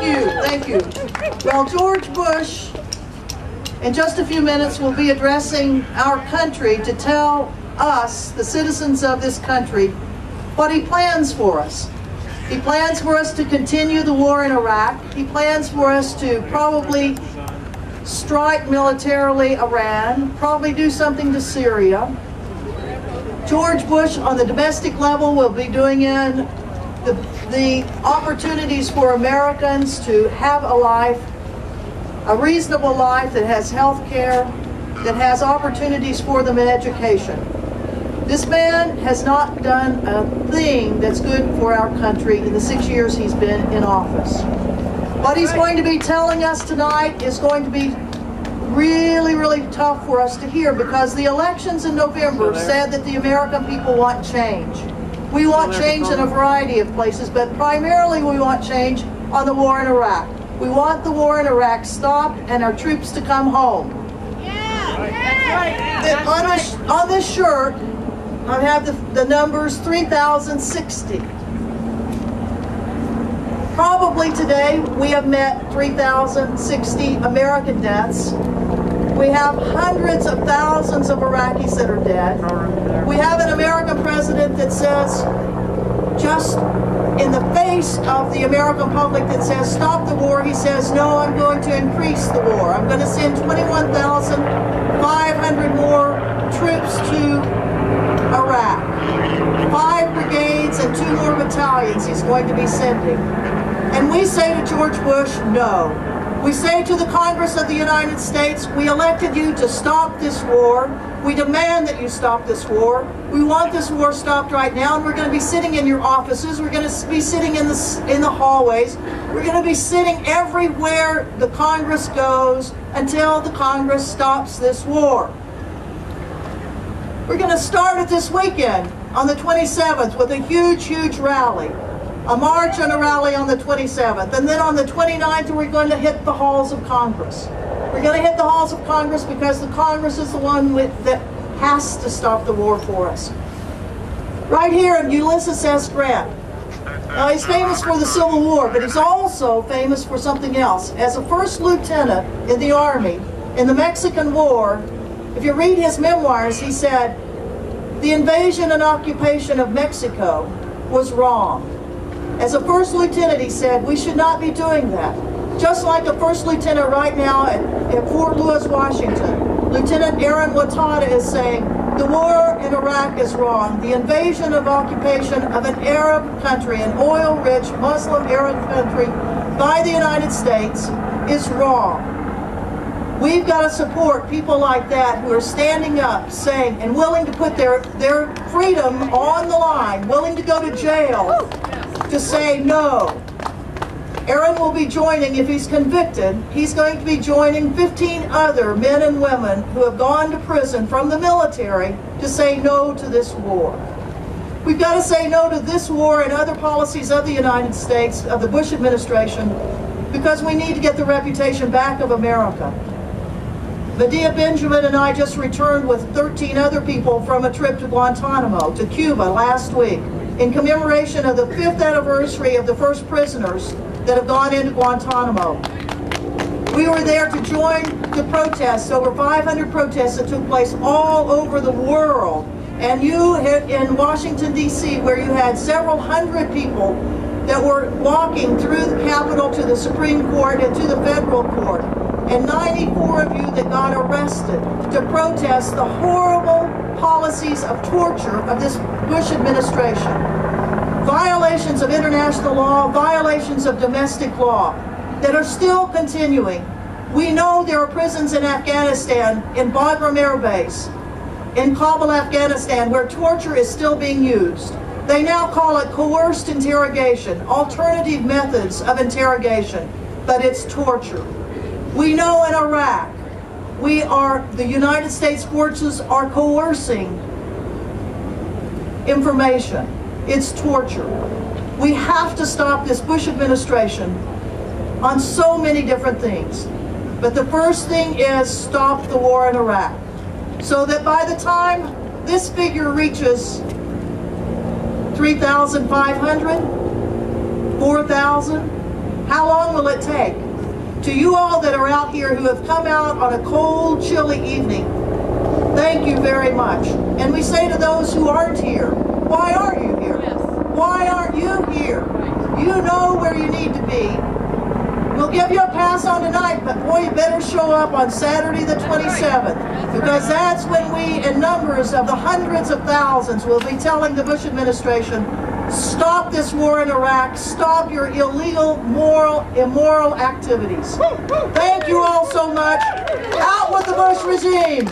Thank you. Well, George Bush, in just a few minutes, will be addressing our country to tell us, the citizens of this country, what he plans for us. He plans for us to continue the war in Iraq. He plans for us to probably strike militarily Iran, probably do something to Syria. George Bush, on the domestic level, will be doing in the opportunities for Americans to have a life, a reasonable life that has health care, that has opportunities for them in education. This man has not done a thing that's good for our country in the 6 years he's been in office. What he's going to be telling us tonight is going to be really, really tough for us to hear, because the elections in November said that the American people want change. We want change in a variety of places, but primarily we want change on the war in Iraq. We want the war in Iraq stopped and our troops to come home. On this shirt, I have the numbers 3,060. Probably today we have met 3,060 American deaths. We have hundreds of thousands of Iraqis that are dead. We have an American president that says, just in the face of the American public that says, stop the war, he says, no, I'm going to increase the war. I'm going to send 21,500 more troops to Iraq. 5 brigades and 2 more battalions he's going to be sending. And we say to George Bush, no. We say to the Congress of the United States, we elected you to stop this war. We demand that you stop this war. We want this war stopped right now, and we're going to be sitting in your offices. We're going to be sitting in the hallways. We're going to be sitting everywhere the Congress goes until the Congress stops this war. We're going to start it this weekend on the 27th with a huge, huge rally. A march and a rally on the 27th. And then on the 29th, we're going to hit the halls of Congress. We're going to hit the halls of Congress because the Congress is the one that has to stop the war for us. Right here in Ulysses S. Grant. Now, he's famous for the Civil War, but he's also famous for something else. As a first lieutenant in the Army in the Mexican War, if you read his memoirs, he said, the invasion and occupation of Mexico was wrong. As a first lieutenant, he said, we should not be doing that. Just like a first lieutenant right now at Fort Lewis, Washington, Lieutenant Aaron Watada is saying, the war in Iraq is wrong. The invasion of occupation of an Arab country, an oil-rich Muslim Arab country by the United States is wrong. We've got to support people like that who are standing up, saying, and willing to put their freedom on the line, willing to go to jail, to say no. Aaron will be joining, if he's convicted, he's going to be joining 15 other men and women who have gone to prison from the military to say no to this war. We've got to say no to this war and other policies of the United States, of the Bush administration, because we need to get the reputation back of America. Medea Benjamin and I just returned with 13 other people from a trip to Guantanamo, to Cuba last week, in commemoration of the 5th anniversary of the first prisoners that have gone into Guantanamo. We were there to join the protests, over 500 protests that took place all over the world. And you in Washington, D.C., where you had several hundred people that were walking through the Capitol to the Supreme Court and to the federal court, and 94 of you that got arrested to protest the horrible policies of torture of this Bush administration. Violations of international law, violations of domestic law that are still continuing. We know there are prisons in Afghanistan, in Bagram Air Base, in Kabul, Afghanistan, where torture is still being used. They now call it coerced interrogation, alternative methods of interrogation, but it's torture. We know in Iraq, the United States forces are coercing information. It's torture. We have to stop this Bush administration on so many different things. But the first thing is stop the war in Iraq, so that by the time this figure reaches 3,500, 4,000, How long will it take? To you all that are out here who have come out on a cold, chilly evening, thank you very much. And we say to those who aren't here, why aren't you here? Why aren't you here? You know where you need to be. We'll give you a pass on tonight, but boy, you better show up on Saturday the 27th, because that's when we, in numbers of the hundreds of thousands, will be telling the Bush administration, stop this war in Iraq, stop your illegal, immoral activities. Thank you all so much. Out with the Bush regime.